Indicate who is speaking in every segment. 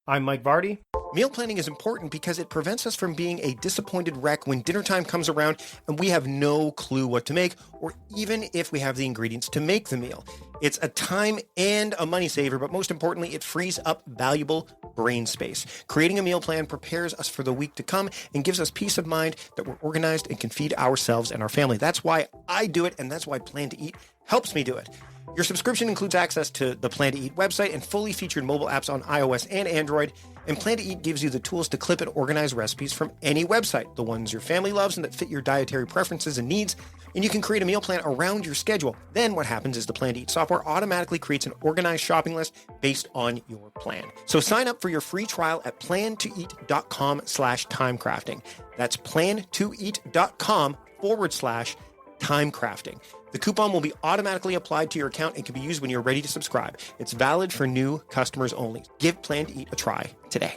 Speaker 1: I'm Mike Vardy.
Speaker 2: Meal planning is important because it prevents us from being a disappointed wreck when dinner time comes around and we have no clue what to make, or even if we have the ingredients to make the meal. It's a time and a money saver, but most importantly, it frees up valuable brain space. Creating a meal plan prepares us for the week to come and gives us peace of mind that we're organized and can feed ourselves and our family. That's why I do it, and that's why Plan to Eat helps me do it. Your subscription includes access to the Plan to Eat website and fully featured mobile apps on iOS and Android. And Plan to Eat gives you the tools to clip and organize recipes from any website, the ones your family loves and that fit your dietary preferences and needs. And you can create a meal plan around your schedule. Then what happens is the Plan to Eat software automatically creates an organized shopping list based on your plan. So sign up for your free trial at plantoeat.com/timecrafting. That's plantoeat.com/timecrafting. The coupon will be automatically applied to your account and can be used when you're ready to subscribe. It's valid for new customers only. Give Plan to Eat a try today.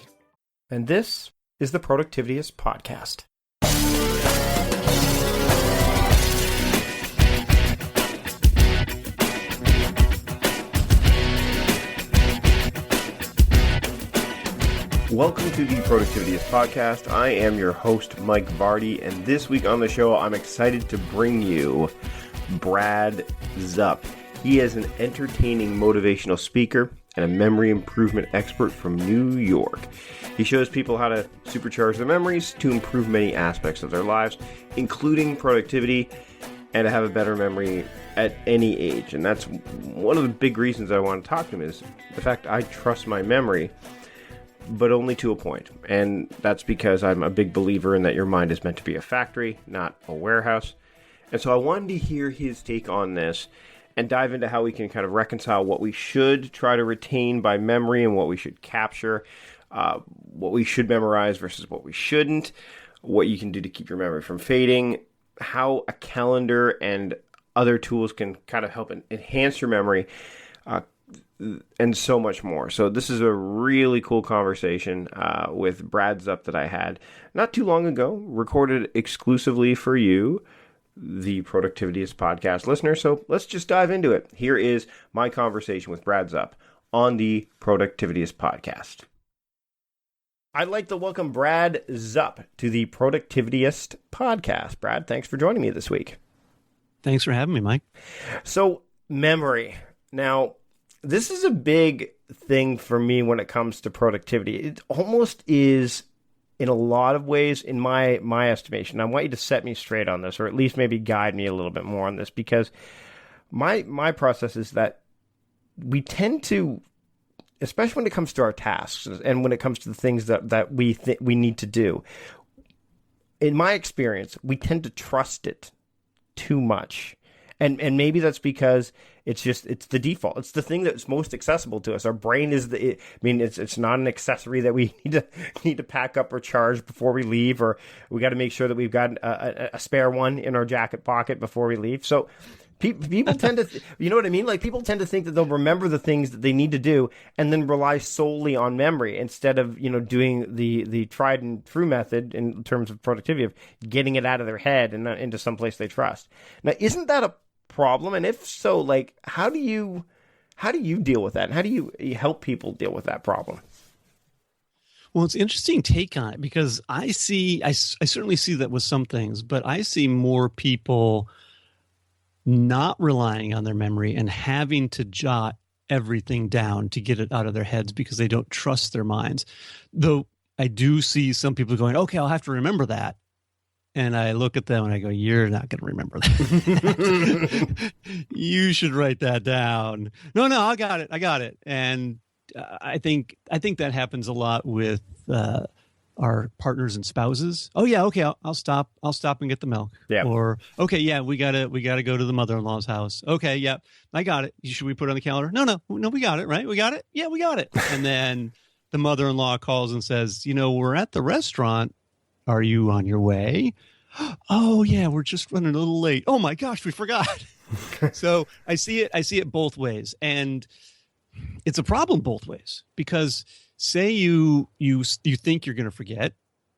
Speaker 1: And this is the Productivityist Podcast. Welcome to the Productivityist Podcast. I am your host, Mike Vardy, and this week on the show, I'm excited to bring you Brad Zupp. He is an entertaining motivational speaker and a memory improvement expert from New York. He shows people how to supercharge their memories to improve many aspects of their lives, including productivity, and to have a better memory at any age. And that's one of the big reasons I want to talk to him, is the fact I trust my memory, but only to a point. And that's because I'm a big believer in that your mind is meant to be a factory, not a warehouse. And so I wanted to hear his take on this and dive into how we can kind of reconcile what we should try to retain by memory and what we should capture, what we should memorize versus what we shouldn't, what you can do to keep your memory from fading, how a calendar and other tools can kind of help enhance your memory, and so much more. So this is a really cool conversation with Brad Zupp that I had not too long ago, recorded exclusively for you, the Productivityist Podcast listener. So let's just dive into it. Here is my conversation with Brad Zupp on the Productivityist Podcast. I'd like to welcome Brad Zupp to the Productivityist Podcast. Brad, thanks for joining me this week.
Speaker 3: Thanks for having me, Mike.
Speaker 1: So, memory. Now, this is a big thing for me when it comes to productivity. It almost is, in a lot of ways, in my estimation. I want you to set me straight on this, or at least maybe guide me a little bit more on this, because my process is that we tend to, especially when it comes to our tasks and when it comes to the things that we need to do, in my experience, we tend to trust it too much. And maybe that's because it's the default. It's the thing that's most accessible to us. Our brain is it's not an accessory that we need to pack up or charge before we leave, or we got to make sure that we've got a spare one in our jacket pocket before we leave. So people tend to, you know what I mean? Like, people tend to think that they'll remember the things that they need to do and then rely solely on memory instead of, doing the tried and true method in terms of productivity of getting it out of their head and into some place they trust. Now, isn't that a problem? And if so, like, how do you deal with that? And how do you help people deal with that problem?
Speaker 3: Well, it's an interesting take on it, because I certainly see that with some things, but I see more people not relying on their memory and having to jot everything down to get it out of their heads because they don't trust their minds. Though I do see some people going, okay, I'll have to remember that. And I look at them and I go, you're not going to remember that. You should write that down. No, I got it. And I think that happens a lot with our partners and spouses. Oh yeah, okay, I'll stop and get the milk.
Speaker 1: Yeah.
Speaker 3: Or okay, yeah, we gotta go to the mother-in-law's house. Okay, yeah, I got it. Should we put it on the calendar? No, we got it, right? We got it. Yeah, we got it. And then the mother-in-law calls and says, we're at the restaurant. Are you on your way? Oh yeah, we're just running a little late. Oh my gosh, we forgot. So I see it both ways, and it's a problem both ways, because say you think you're going to forget,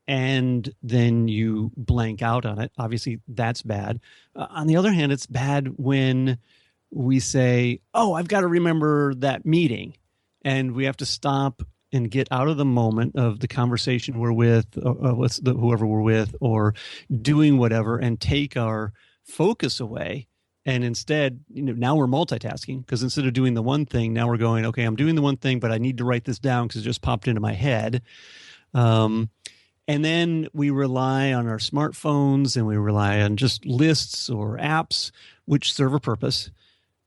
Speaker 3: and then you blank out on it. Obviously, that's bad. On the other hand, it's bad when we say, "Oh, I've got to remember that meeting," and we have to stop and get out of the moment of the conversation we're with, whoever we're with, or doing whatever, and take our focus away. And instead, now we're multitasking, because instead of doing the one thing, now we're going, okay, I'm doing the one thing, but I need to write this down because it just popped into my head. And then we rely on our smartphones, and we rely on just lists or apps, which serve a purpose.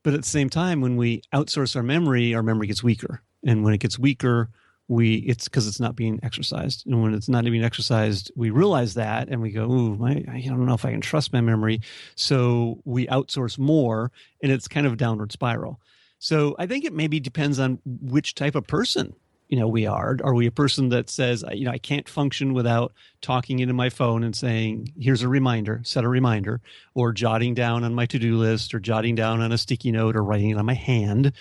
Speaker 3: But at the same time, when we outsource our memory gets weaker. And when it gets weaker, it's because it's not being exercised. And when it's not being exercised, we realize that, and we go, ooh, I don't know if I can trust my memory. So we outsource more, and it's kind of a downward spiral. So I think it maybe depends on which type of person we are. Are we a person that says, I can't function without talking into my phone and saying, here's a reminder, set a reminder, or jotting down on my to-do list, or jotting down on a sticky note, or writing it on my hand?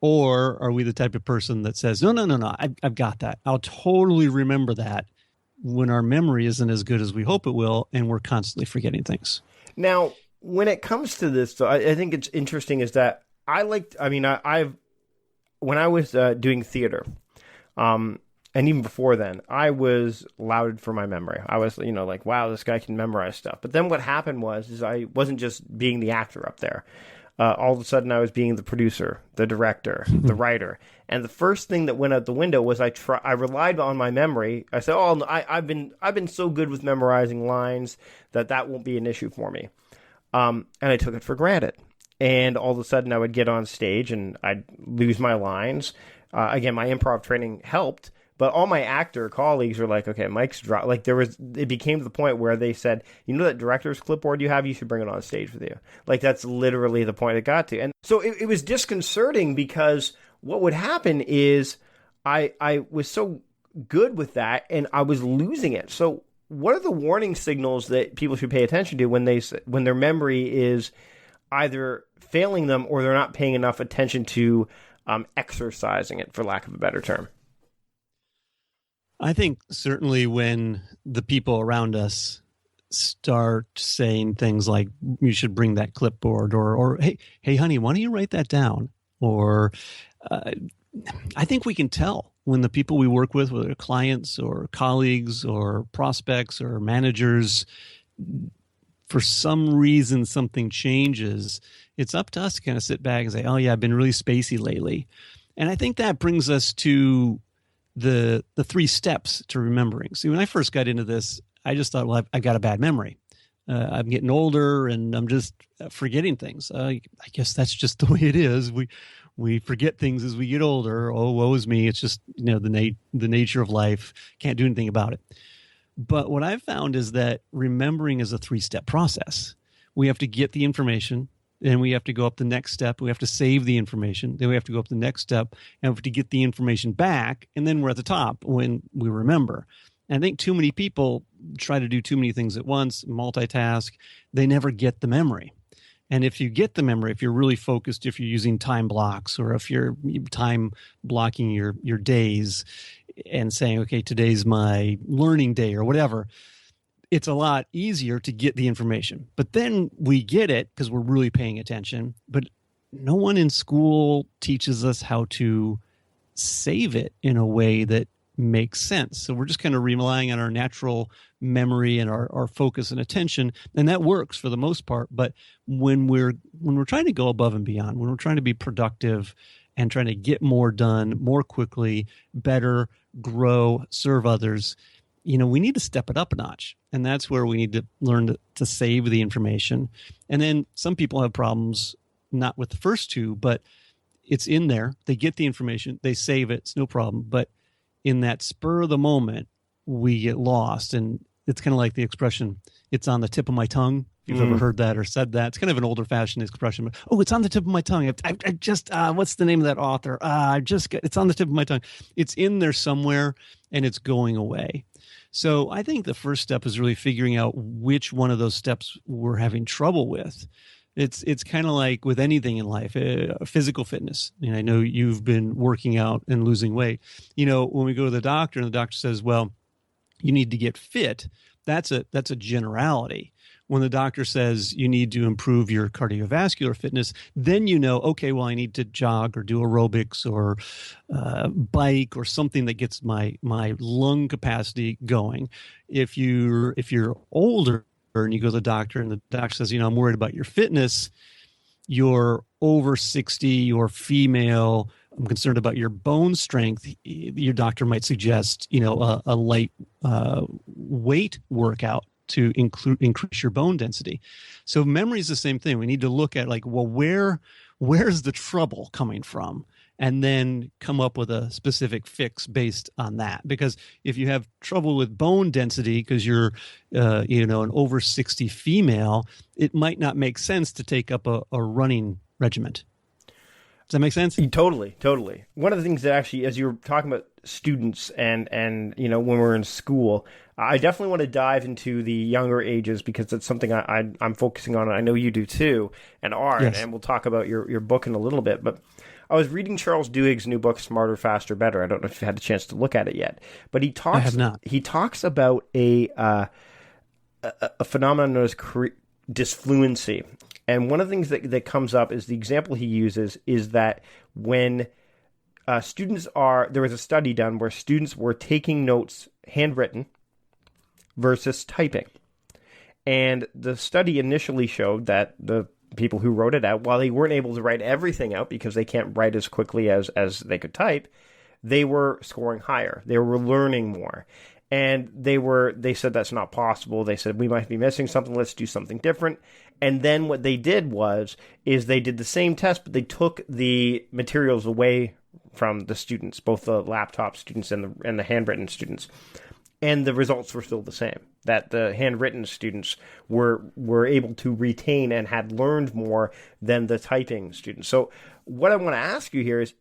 Speaker 3: Or are we the type of person that says, no, I've got that. I'll totally remember that, when our memory isn't as good as we hope it will, and we're constantly forgetting things?
Speaker 1: Now, when it comes to this, though, I think it's interesting is that when I was doing theater, and even before then, I was lauded for my memory. I was, like, wow, this guy can memorize stuff. But then what happened was I wasn't just being the actor up there. All of a sudden, I was being the producer, the director, the writer. And the first thing that went out the window was I relied on my memory. I said, "Oh, I've been so good with memorizing lines that won't be an issue for me." And I took it for granted. And all of a sudden, I would get on stage and I'd lose my lines. Again, my improv training helped, but all my actor colleagues were like, "Okay, Mike's dropped." Like it became to the point where they said, that director's clipboard you have, you should bring it on stage with you. Like that's literally the point it got to. And so it was disconcerting, because what would happen is I was so good with that and I was losing it. So what are the warning signals that people should pay attention to when their memory is either failing them, or they're not paying enough attention to exercising it, for lack of a better term?
Speaker 3: I think certainly when the people around us start saying things like, you should bring that clipboard, or hey, honey, why don't you write that down? Or I think we can tell when the people we work with, whether clients or colleagues or prospects or managers, for some reason something changes. It's up to us to kind of sit back and say, oh yeah, I've been really spacey lately. And I think that brings us to the 3 steps to remembering. See, when I first got into this, I just thought, well, I've got a bad memory. I'm getting older and I'm just forgetting things. I guess that's just the way it is. We forget things as we get older. Oh, woe is me. It's just, the nature of life. Can't do anything about it. But what I've found is that remembering is a 3-step process. We have to get the information, and we have to go up the next step. We have to save the information. Then we have to go up the next step, and we have to get the information back. And then we're at the top when we remember. And I think too many people try to do too many things at once, multitask. They never get the memory. And if you get the memory, if you're really focused, if you're using time blocks, or if you're time blocking your days and saying, okay, today's my learning day or whatever, it's a lot easier to get the information. But then we get it because we're really paying attention. But no one in school teaches us how to save it in a way that makes sense. So we're just kind of relying on our natural memory and our focus and attention, and that works for the most part. But when we're trying to go above and beyond, when we're trying to be productive and trying to get more done more quickly, better, grow, serve others, we need to step it up a notch. And that's where we need to learn to save the information. And then some people have problems not with the first 2, but it's in there. They get the information, they save it, it's no problem. But in that spur of the moment, we get lost. And it's kind of like the expression, it's on the tip of my tongue. If you've ever heard that or said that, it's kind of an older fashioned expression. Oh, it's on the tip of my tongue. I just, what's the name of that author? It's on the tip of my tongue. It's in there somewhere and it's going away. So I think the first step is really figuring out which one of those steps we're having trouble with. It's kind of like with anything in life, physical fitness. And I know you've been working out and losing weight. When we go to the doctor and the doctor says, well, you need to get fit, that's a generality. when the doctor says you need to improve your cardiovascular fitness, then you know, okay, well, I need to jog or do aerobics or bike or something that gets my lung capacity going. If you're older and you go to the doctor and the doctor says, I'm worried about your fitness, you're over 60, you're female, I'm concerned about your bone strength, your doctor might suggest, a light weight workout to increase your bone density. So memory is the same thing. We need to look at where's the trouble coming from, and then come up with a specific fix based on that. Because if you have trouble with bone density because you're, an over 60 female, it might not make sense to take up a running regiment. Does that make sense?
Speaker 1: Totally. One of the things that actually, as you were talking about students and when we're in school, I definitely want to dive into the younger ages because it's something I'm focusing on. And I know you do too, and are,
Speaker 3: yes.
Speaker 1: And we'll talk about your book in a little bit. But I was reading Charles Duhigg's new book, Smarter, Faster, Better. I don't know if you've had a chance to look at it yet, but
Speaker 3: I have not.
Speaker 1: He talks about a phenomenon known as disfluency. And one of the things that comes up is the example he uses is that when there was a study done where students were taking notes handwritten versus typing. And the study initially showed that the people who wrote it out, while they weren't able to write everything out because they can't write as quickly as they could type, they were scoring higher. They were learning more. And they said that's not possible. They said, we might be missing something. Let's do something different. And then what they did is they did the same test, but they took the materials away from the students, both the laptop students and the handwritten students. And the results were still the same, that the handwritten students were able to retain and had learned more than the typing students. So what I want to ask you here is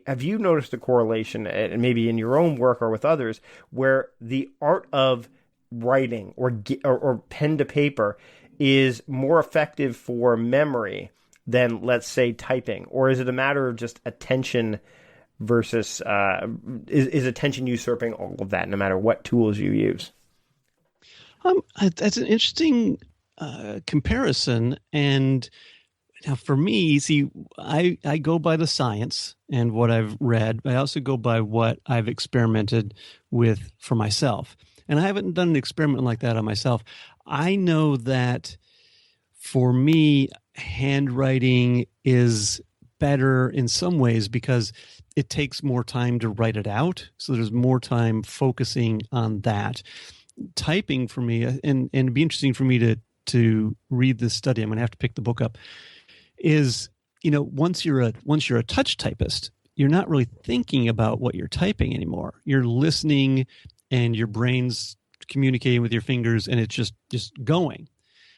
Speaker 1: have you noticed a correlation, and maybe in your own work or with others, where the art of writing or pen to paper is more effective for memory than, let's say, typing? Or is it a matter of just attention versus is attention usurping all of that, no matter what tools you use?
Speaker 3: That's an interesting comparison. And now for me, see, I go by the science and what I've read. I also go by what I've experimented with for myself. And I haven't done an experiment like that on myself. I know that for me, handwriting is better in some ways because it takes more time to write it out. So there's more time focusing on that. Typing for me, and it'd be interesting for me to read this study. I'm going to have to pick the book up. Is, once you're a touch typist, you're not really thinking about what you're typing anymore. You're listening, and your brain's communicating with your fingers, and it's just going.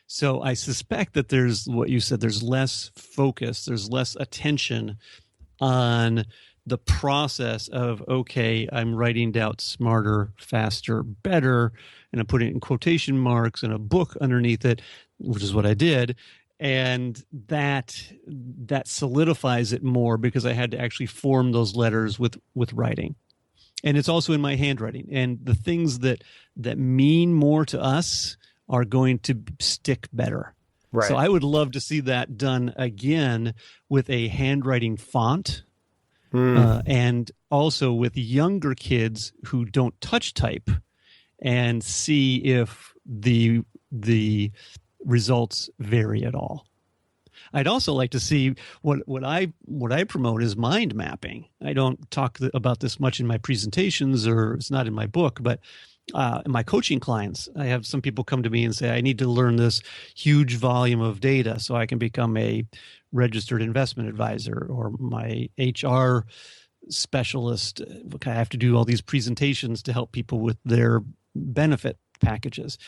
Speaker 3: So I suspect that there's what you said. There's less focus. There's less attention on the process of, okay, I'm writing out smarter, faster, better, and I'm putting it in quotation marks and a book underneath it, which is what I did. And that solidifies it more because I had to actually form those letters with writing. And it's also in my handwriting. And the things that mean more to us are going to stick better.
Speaker 1: Right.
Speaker 3: So I would love to see that done again with a handwriting font. And also with younger kids who don't touch type, and see if the results vary at all. I'd also like to see what I promote is mind mapping. I don't talk about this much in my presentations, or it's not in my book, but in my coaching clients, I have some people come to me and say, I need to learn this huge volume of data so I can become a registered investment advisor, or my HR specialist. I have to do all these presentations to help people with their benefit packages.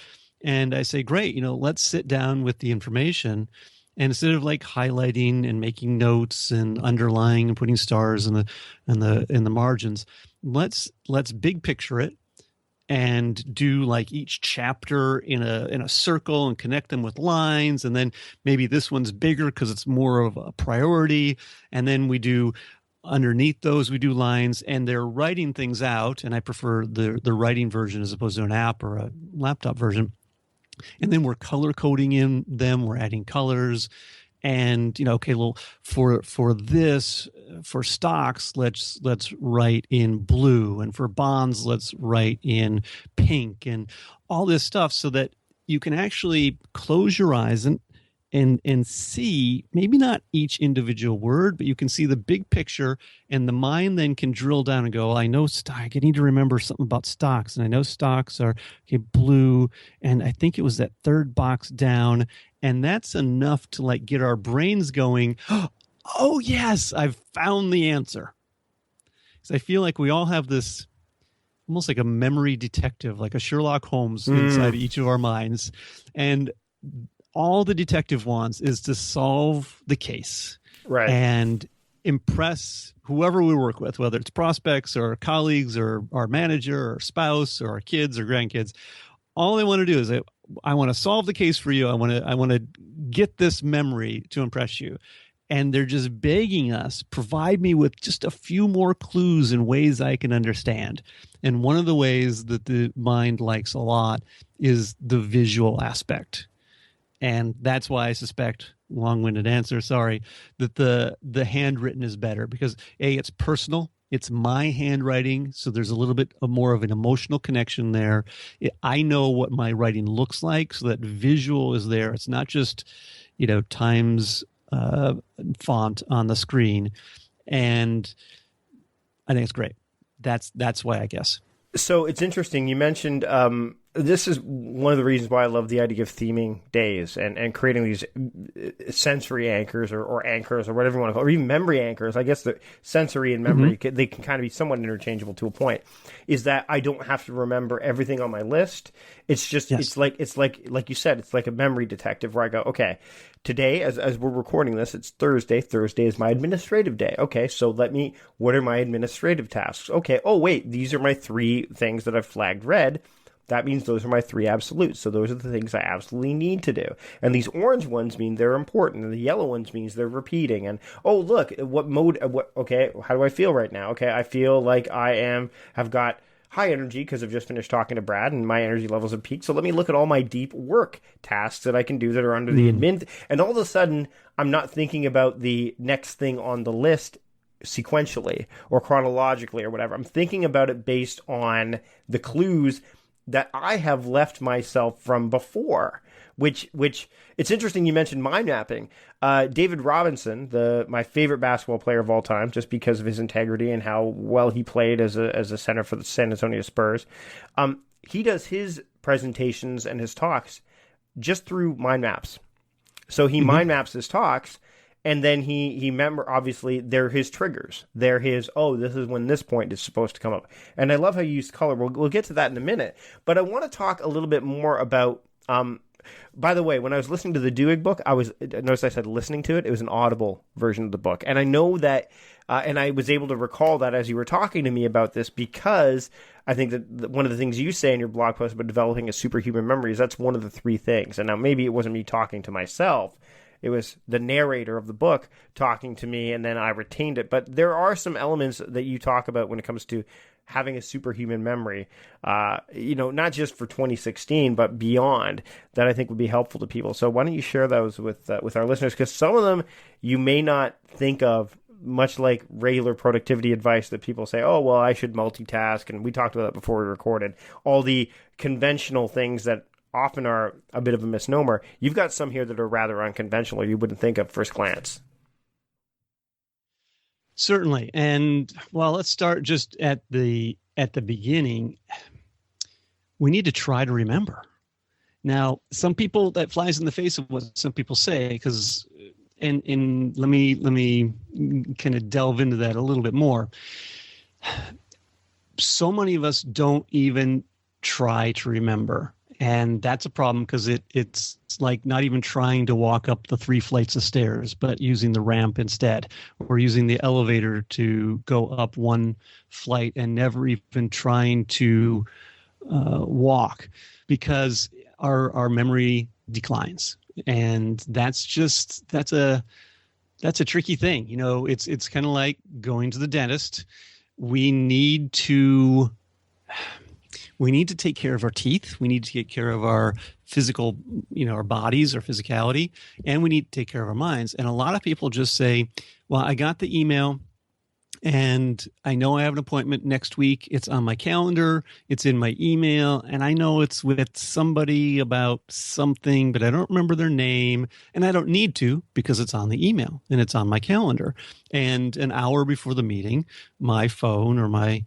Speaker 3: And I say, great, let's sit down with the information, and instead of like highlighting and making notes and underlying and putting stars in the margins, let's big picture it and do like each chapter in a circle and connect them with lines. And then maybe this one's bigger because it's more of a priority. And then we do underneath those, we do lines, and they're writing things out. And I prefer the writing version as opposed to an app or a laptop version. And then we're color coding in them. We're adding colors. And, okay, well, for stocks, let's write in blue, and for bonds, let's write in pink, and all this stuff, so that you can actually close your eyes and see, maybe not each individual word, but you can see the big picture, and the mind then can drill down and go, I know I need to remember something about stocks, and I know stocks are blue, and I think it was that third box down, and that's enough to get our brains going, oh yes, I've found the answer. Because I feel like we all have this almost like a memory detective, like a Sherlock Holmes inside each of our minds, and all the detective wants is to solve the case,
Speaker 1: right,
Speaker 3: and impress whoever we work with, whether it's prospects or colleagues or our manager or spouse or our kids or grandkids. All they want to do is I want to solve the case for you. I want to get this memory to impress you. And they're just begging us, provide me with just a few more clues and ways I can understand. And one of the ways that the mind likes a lot is the visual aspect. And that's why I suspect, long-winded answer, sorry, that the handwritten is better, because A, it's personal. It's my handwriting, so there's a little bit more of an emotional connection there. I know what my writing looks like, so that visual is there. It's not just, Times font on the screen. And I think it's great. That's why, I guess.
Speaker 1: So it's interesting. You mentioned this is one of the reasons why I love the idea of theming days and creating these sensory anchors or anchors or whatever you want to call it, or even memory anchors. I guess the sensory and memory, they can kind of be somewhat interchangeable to a point, is that I don't have to remember everything on my list. It's just, it's like you said, it's like a memory detective where I go, okay, today, as we're recording this, it's Thursday. Thursday is my administrative day. Okay, so what are my administrative tasks? Okay, oh wait, these are my 3 things that I've flagged red. That means those are my 3 absolutes. So those are the things I absolutely need to do. And these orange ones mean they're important, and the yellow ones means they're repeating. And oh, look, okay, how do I feel right now? Okay, I feel like I have got high energy because I've just finished talking to Brad and my energy levels have peaked. So let me look at all my deep work tasks that I can do that are under the admin. And all of a sudden, I'm not thinking about the next thing on the list sequentially or chronologically or whatever. I'm thinking about it based on the clues that I have left myself from before, which it's interesting you mentioned mind mapping. David Robinson, my favorite basketball player of all time, just because of his integrity and how well he played as a center for the San Antonio Spurs, he does his presentations and his talks just through mind maps. So he mind maps his talks, and then he obviously they're his triggers. They're his, this is when this point is supposed to come up. And I love how you used color. We'll get to that in a minute. But I want to talk a little bit more about, by the way, when I was listening to the Duhigg book, notice I said listening to it. It was an audible version of the book. And I know that, and I was able to recall that as you were talking to me about this, because I think that one of the things you say in your blog post about developing a superhuman memory is that's one of the 3 things. And now maybe it wasn't me talking to myself. It was the narrator of the book talking to me, and then I retained it. But there are some elements that you talk about when it comes to having a superhuman memory, not just for 2016, but beyond, that I think would be helpful to people. So why don't you share those with our listeners? Because some of them you may not think of, much like regular productivity advice that people say, oh, well, I should multitask. And we talked about that before we recorded. All the conventional things that often are a bit of a misnomer. You've got some here that are rather unconventional, or you wouldn't think of first glance.
Speaker 3: Certainly. And let's start just at the beginning. We need to try to remember. Now, some people, that flies in the face of what some people say, because and let me kind of delve into that a little bit more. So many of us don't even try to remember. And that's a problem, because it's like not even trying to walk up the 3 flights of stairs, but using the ramp instead, or using the elevator to go up 1 flight and never even trying to walk, because our memory declines. And that's a tricky thing. It's kind of like going to the dentist. We need to We need to take care of our teeth. We need to take care of our physical, our bodies, our physicality, and we need to take care of our minds. And a lot of people just say, well, I got the email and I know I have an appointment next week. It's on my calendar. It's in my email. And I know it's with somebody about something, but I don't remember their name. And I don't need to because it's on the email and it's on my calendar. And an hour before the meeting, my phone or my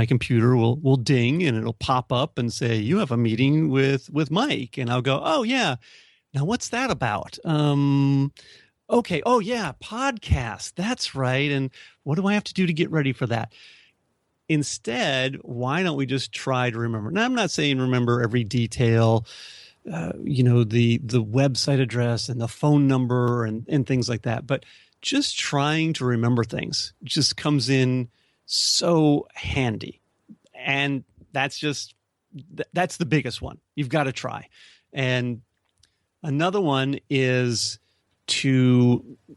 Speaker 3: computer will ding and it'll pop up and say, you have a meeting with Mike. And I'll go, oh, yeah. Now, what's that about? Okay. Oh, yeah. Podcast. That's right. And what do I have to do to get ready for that? Instead, why don't we just try to remember? Now, I'm not saying remember every detail, the website address and the phone number and things like that. But just trying to remember things just comes in so handy. And that's the biggest one. You've got to try. And another one is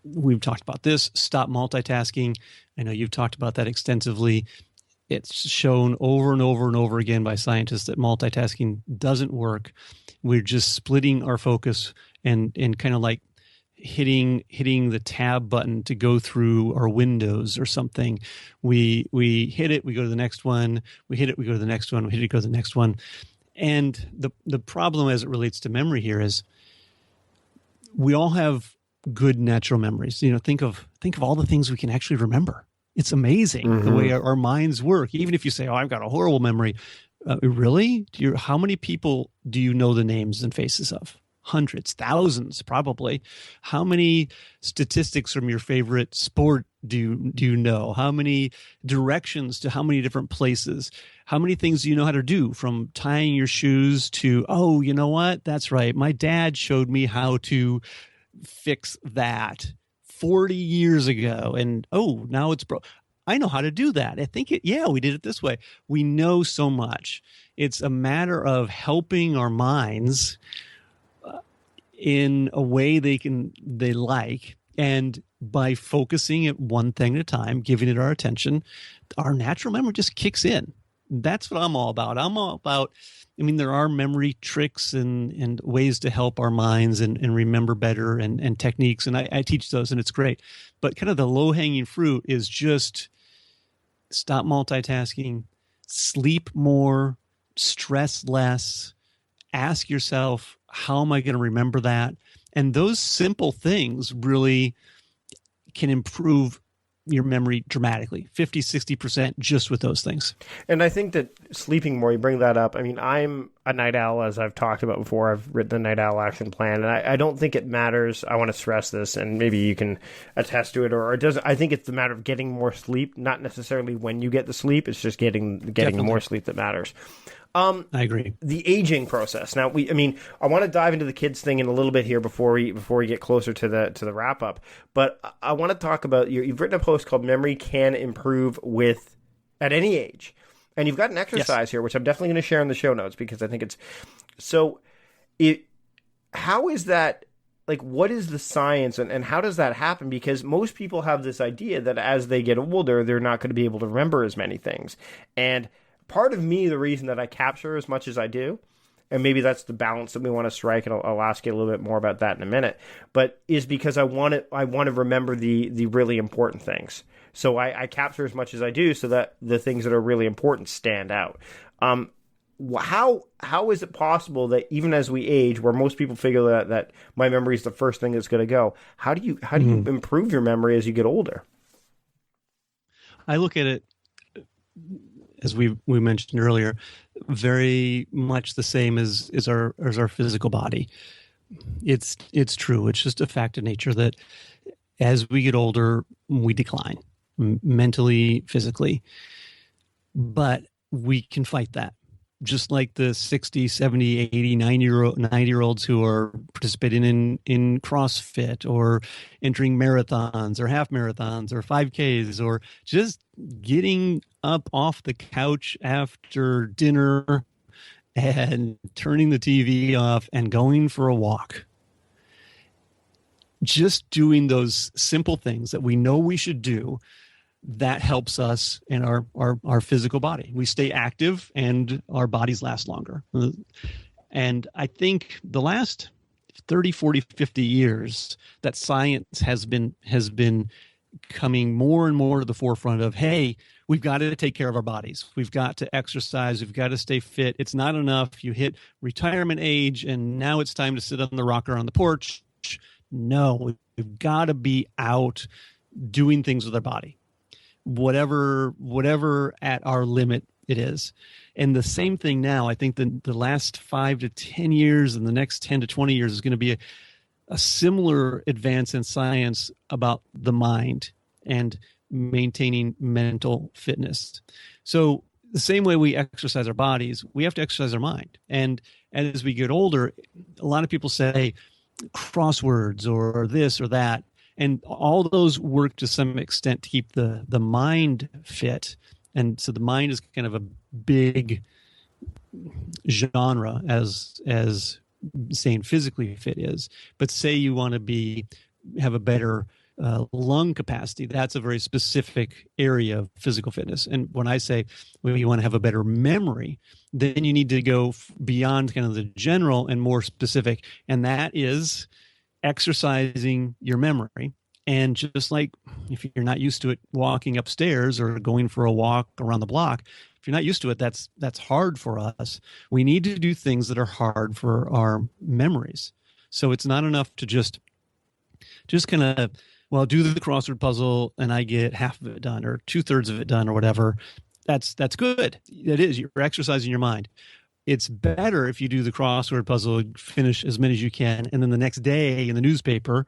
Speaker 3: we've talked about this, stop multitasking. I know you've talked about that extensively. It's shown over and over and over again by scientists that multitasking doesn't work. We're just splitting our focus and kind of like hitting the tab button to go through our windows or something. We hit it, we go to the next one. We hit it, we go to the next one. We hit it, go to the next one. And the problem as it relates to memory here is we all have good natural memories. Think of all the things we can actually remember. It's amazing the way our minds work. Even if you say, "Oh, I've got a horrible memory," really? How many people do you know the names and faces of? Hundreds, thousands, probably. How many statistics from your favorite sport do you know? How many directions to how many different places? How many things do you know how to do, from tying your shoes to, oh, you know what? That's right. My dad showed me how to fix that 40 years ago. And, oh, now it's broke. I know how to do that. I think we did it this way. We know so much. It's a matter of helping our minds in a way they like. And by focusing at one thing at a time, giving it our attention, our natural memory just kicks in. That's what I'm all about. There are memory tricks and ways to help our minds and remember better and techniques. And I teach those and it's great. But kind of the low hanging fruit is just stop multitasking, sleep more, stress less, ask yourself, how am I going to remember that? And those simple things really can improve your memory dramatically, 50, 60% just with those things.
Speaker 1: And I think that sleeping more, you bring that up. I'm a night owl, as I've talked about before. I've written the Night Owl Action Plan, and I don't think it matters. I want to stress this, and maybe you can attest to it, or it doesn't. I think it's the matter of getting more sleep, not necessarily when you get the sleep. It's just getting more sleep that matters.
Speaker 3: I agree.
Speaker 1: The aging process. Now, I want to dive into the kids thing in a little bit here before we get closer to the wrap up. But I want to talk about you've written a post called "Memory Can Improve at Any Age," and you've got an exercise here, which I'm definitely going to share in the show notes because I think it's so. How is that? Like, what is the science and how does that happen? Because most people have this idea that as they get older, they're not going to be able to remember as many things, and part of me, the reason that I capture as much as I do, and maybe that's the balance that we want to strike, and I'll ask you a little bit more about that in a minute, but is because I want to remember the really important things. So I capture as much as I do so that the things that are really important stand out. How is it possible that even as we age, where most people figure that my memory is the first thing that's going to go, how do you improve your memory as you get older?
Speaker 3: I look at it, as we mentioned earlier, very much the same as our physical body. It's true. It's just a fact of nature that as we get older, we decline mentally, physically. But we can fight that. Just like the 60, 70, 80, 90-year-olds who are participating in CrossFit or entering marathons or half marathons or 5Ks or just getting up off the couch after dinner and turning the TV off and going for a walk. Just doing those simple things that we know we should do that helps us in our physical body. We stay active and our bodies last longer. And I think the last 30, 40, 50 years that science has been coming more and more to the forefront of, hey, we've got to take care of our bodies. We've got to exercise. We've got to stay fit. It's not enough. You hit retirement age and now it's time to sit on the rocker on the porch. No, we've got to be out doing things with our body, whatever at our limit it is. And the same thing now, I think the last 5 to 10 years and the next 10 to 20 years is going to be a similar advance in science about the mind and maintaining mental fitness. So the same way we exercise our bodies, we have to exercise our mind. And as we get older, a lot of people say crosswords or this or that. And all those work to some extent to keep the mind fit. And so the mind is kind of a big genre as saying physically fit is. But say you want to have a better lung capacity, that's a very specific area of physical fitness. And when I say you want to have a better memory, then you need to go beyond kind of the general and more specific. And that is exercising your memory. And just like if you're not used to it walking upstairs or going for a walk around the block, if you're not used to it, that's hard for us. We need to do things that are hard for our memories. So it's not enough to just kind of, do the crossword puzzle and I get half of it done or 2/3 of it done or whatever. That's good. It is. You're exercising your mind. It's better if you do the crossword puzzle, finish as many as you can, and then the next day in the newspaper,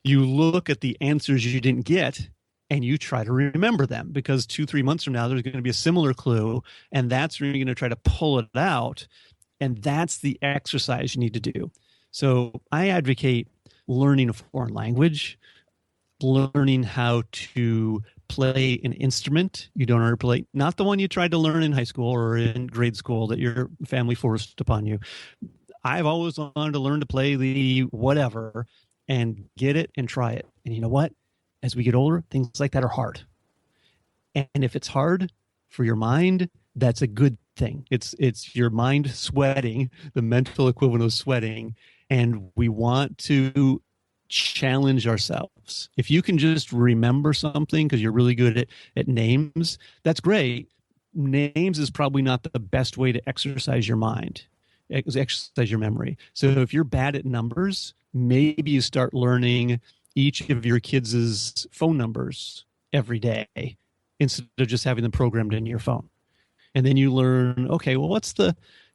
Speaker 3: you look at the answers you didn't get and you try to remember them, because 2-3 months from now, there's going to be a similar clue, and that's where you're going to try to pull it out. And that's the exercise you need to do. So I advocate learning a foreign language, learning how to play an instrument you don't already play, not the one you tried to learn in high school or in grade school that your family forced upon you. I've always wanted to learn to play the whatever and get it and try it. And you know what? As we get older, things like that are hard. And if it's hard for your mind, that's a good thing. It's your mind sweating, the mental equivalent of sweating. And we want to challenge ourselves. If you can just remember something because you're really good at names, that's great. Names is probably not the best way to exercise your mind, exercise your memory. So if you're bad at numbers, maybe you start learning each of your kids' phone numbers every day instead of just having them programmed in your phone. And then you learn, okay, well, what's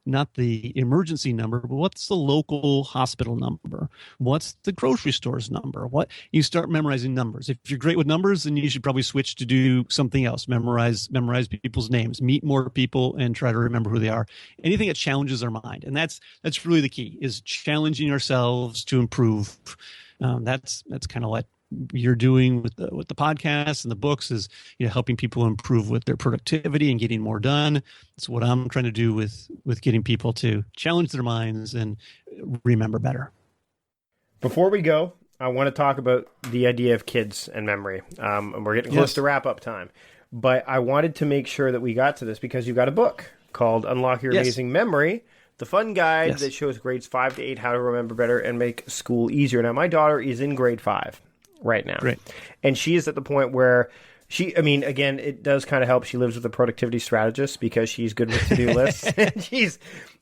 Speaker 3: not the emergency number, but what's the local hospital number? What's the grocery store's number? You start memorizing numbers. If you're great with numbers, then you should probably switch to do something else. Memorize people's names, meet more people, and try to remember who they are. Anything that challenges our mind. And that's really the key, is challenging ourselves to improve. That's kind of what you're doing with the podcast and the books, is helping people improve with their productivity and getting more done. It's what I'm trying to do with getting people to challenge their minds and remember better.
Speaker 1: Before we go, I want to talk about the idea of kids and memory. And we're getting close to wrap up time, but I wanted to make sure that we got to this because you got a book called Unlock Your Amazing Memory, the fun guide that shows grades 5 to 8 how to remember better and make school easier. Now, my daughter is in grade 5 right now.
Speaker 3: Great.
Speaker 1: And she is at the point where again, it does kind of help. She lives with a productivity strategist because she's good with to-do lists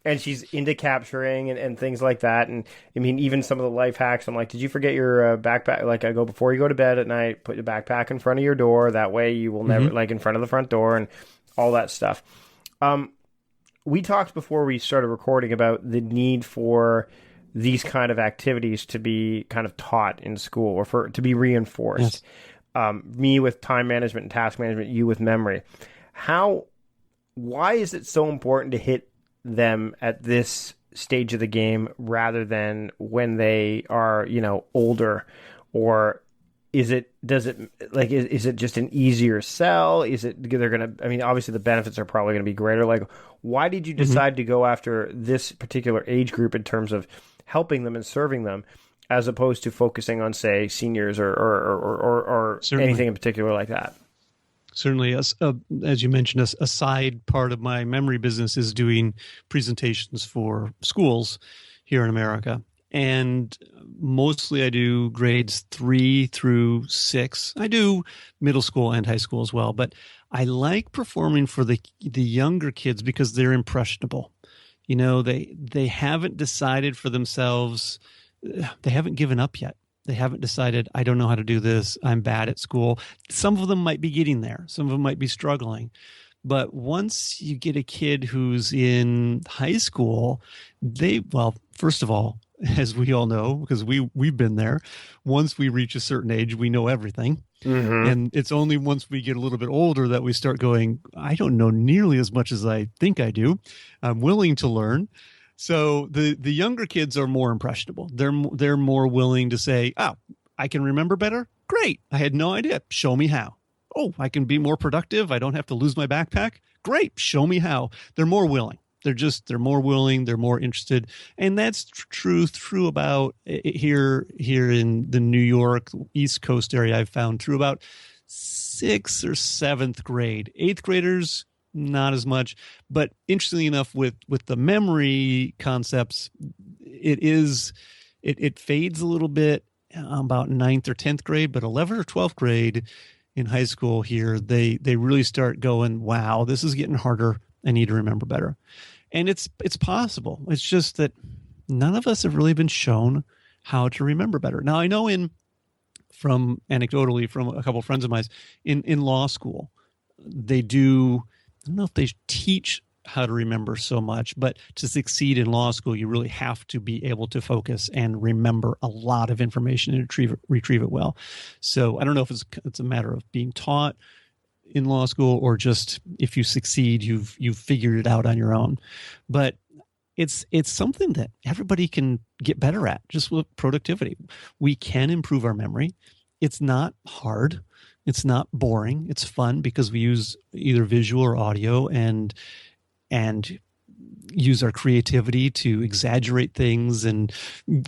Speaker 1: and she's into capturing and things like that. And even some of the life hacks, I'm like, did you forget your backpack? Like, I go, before you go to bed at night, put your backpack in front of your door. That way you will never, like, in front of the front door and all that stuff. We talked before we started recording about the need for these kind of activities to be kind of taught in school or to be reinforced. Yes. Me with time management and task management, you with memory. Why is it so important to hit them at this stage of the game rather than when they are, older? Or is it just an easier sell? Is it they're going to, obviously the benefits are probably going to be greater. Like, why did you decide to go after this particular age group in terms of helping them and serving them, as opposed to focusing on, say, seniors or anything in particular like that?
Speaker 3: Certainly, as you mentioned, a side part of my memory business is doing presentations for schools here in America. And mostly I do grades 3 through 6. I do middle school and high school as well. But I like performing for the younger kids because they're impressionable. You know, they haven't decided for themselves. They haven't given up yet. They haven't decided, I don't know how to do this. I'm bad at school. Some of them might be getting there. Some of them might be struggling. But once you get a kid who's in high school, first of all, as we all know, because we've been there, once we reach a certain age, we know everything. Mm-hmm. And it's only once we get a little bit older that we start going, I don't know nearly as much as I think I do. I'm willing to learn. So the younger kids are more impressionable. They're more willing to say, oh, I can remember better? Great. I had no idea. Show me how. Oh, I can be more productive. I don't have to lose my backpack. Great. Show me how. They're more willing. They're more willing. They're more interested. And that's true about here in the New York East Coast area. I've found through about 6th or 7th grade. 8th graders, not as much. But interestingly enough, with the memory concepts, it fades a little bit about 9th or 10th grade, but 11th or 12th grade in high school here, they really start going, wow, this is getting harder. I need to remember better. And it's possible. It's just that none of us have really been shown how to remember better. Now, I know anecdotally from a couple of friends of mine in law school, they do, I don't know if they teach how to remember so much, but to succeed in law school, you really have to be able to focus and remember a lot of information and retrieve it well. So I don't know if it's a matter of being taught in law school or just if you succeed, you've figured it out on your own. But it's something that everybody can get better at, just with productivity. We can improve our memory. It's not hard. It's not boring. It's fun because we use either visual or audio and use our creativity to exaggerate things and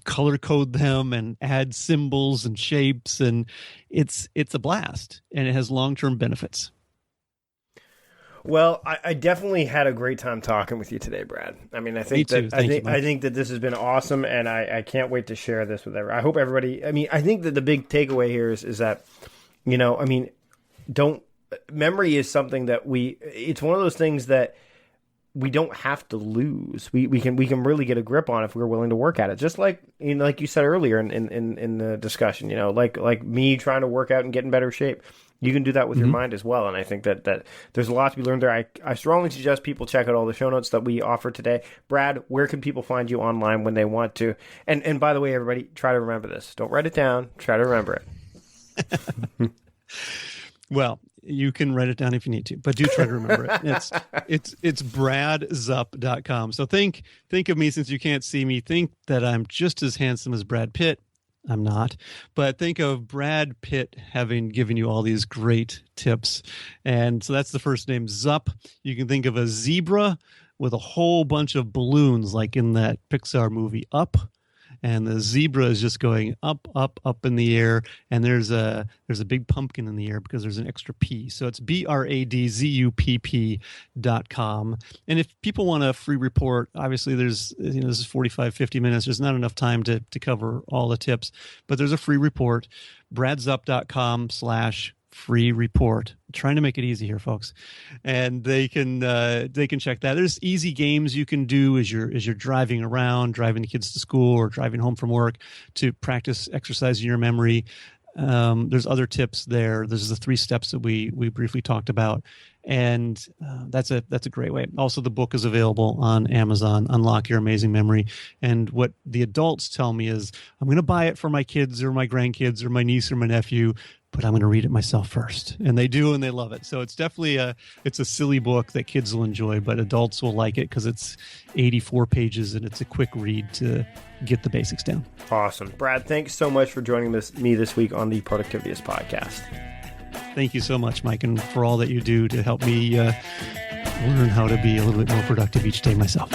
Speaker 3: color code them and add symbols and shapes. And it's a blast, and it has long-term benefits.
Speaker 1: Well, I definitely had a great time talking with you today, Brad. I mean, I think I think that this has been awesome, and I can't wait to share this with everyone. I hope everybody. I mean, I think that the big takeaway here is that, you know, I mean, memory is something that it's one of those things that we don't have to lose. We can really get a grip on if we're willing to work at it. Just like, you know, like you said earlier in the discussion, you know, like me trying to work out and get in better shape. You can do that with your mind as well. And I think that there's a lot to be learned there. I strongly suggest people check out all the show notes that we offer today. Brad, where can people find you online when they want to? And by the way, everybody, try to remember this. Don't write it down. Try to remember it.
Speaker 3: Well, you can write it down if you need to, but do try to remember it. It's bradzupp.com. So think of me, since you can't see me, think that I'm just as handsome as Brad Pitt. I'm not, but think of Brad Pitt having given you all these great tips. And so that's the first name, Zupp. You can think of a zebra with a whole bunch of balloons, like in that Pixar movie Up. And the zebra is just going up, up, up in the air. And there's a big pumpkin in the air because there's an extra P. So it's BRADZUPP.com. And if people want a free report, obviously this is 45, 50 minutes. There's not enough time to cover all the tips, but there's a free report, bradzupp.com/free report. I'm trying to make it easy here, folks. And they can check that. There's easy games you can do as you're driving around, driving the kids to school or driving home from work to practice exercising your memory. There's other tips there. There's the 3 steps that we briefly talked about. And that's a great way. Also, the book is available on Amazon, Unlock Your Amazing Memory. And what the adults tell me is, I'm going to buy it for my kids or my grandkids or my niece or my nephew, but I'm going to read it myself first. And they do, and they love it. So it's definitely it's a silly book that kids will enjoy, but adults will like it because it's 84 pages and it's a quick read to get the basics down.
Speaker 1: Awesome. Brad, thanks so much for joining me this week on the Productivityist Podcast.
Speaker 3: Thank you so much, Mike, and for all that you do to help me learn how to be a little bit more productive each day myself.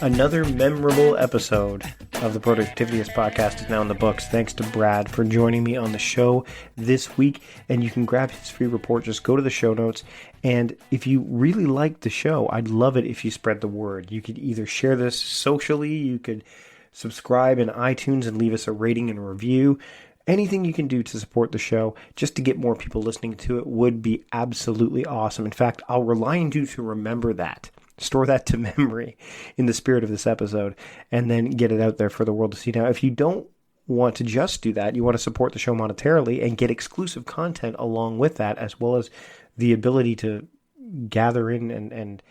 Speaker 1: Another memorable episode of the Productivityist Podcast is now in the books. Thanks to Brad for joining me on the show this week. And you can grab his free report. Just go to the show notes. And if you really like the show, I'd love it if you spread the word. You could either share this socially, you could subscribe in iTunes and leave us a rating and review. Anything you can do to support the show, just to get more people listening to it, would be absolutely awesome. In fact, I'll rely on you to remember that. Store that to memory in the spirit of this episode, and then get it out there for the world to see. Now, if you don't want to just do that, you want to support the show monetarily and get exclusive content along with that, as well as the ability to gather in and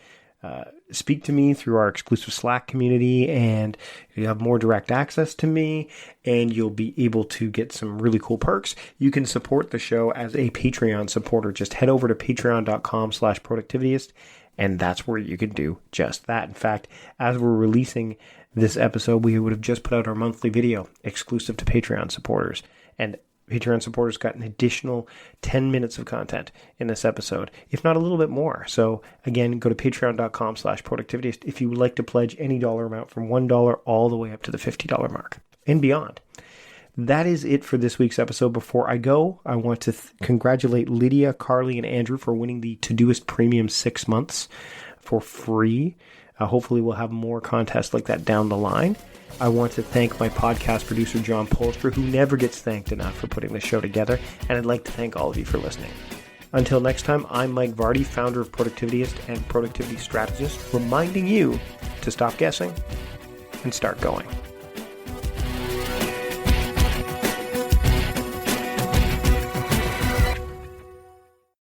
Speaker 1: speak to me through our exclusive Slack community, and you have more direct access to me, and you'll be able to get some really cool perks. You can support the show as a Patreon supporter. Just head over to patreon.com/productivityist, and that's where you can do just that. In fact, as we're releasing this episode, we would have just put out our monthly video exclusive to Patreon supporters, and Patreon supporters got an additional 10 minutes of content in this episode, if not a little bit more. So again, go to patreon.com/productivityist if you would like to pledge any dollar amount from $1 all the way up to the $50 mark and beyond. That is it for this week's episode. Before I go, I want to congratulate Lydia, Carly, and Andrew for winning the Todoist Premium 6 months for free. Hopefully we'll have more contests like that down the line. I want to thank my podcast producer, John Polster, who never gets thanked enough for putting this show together, and I'd like to thank all of you for listening. Until next time, I'm Mike Vardy, founder of Productivityist and Productivity Strategist, reminding you to stop guessing and start going.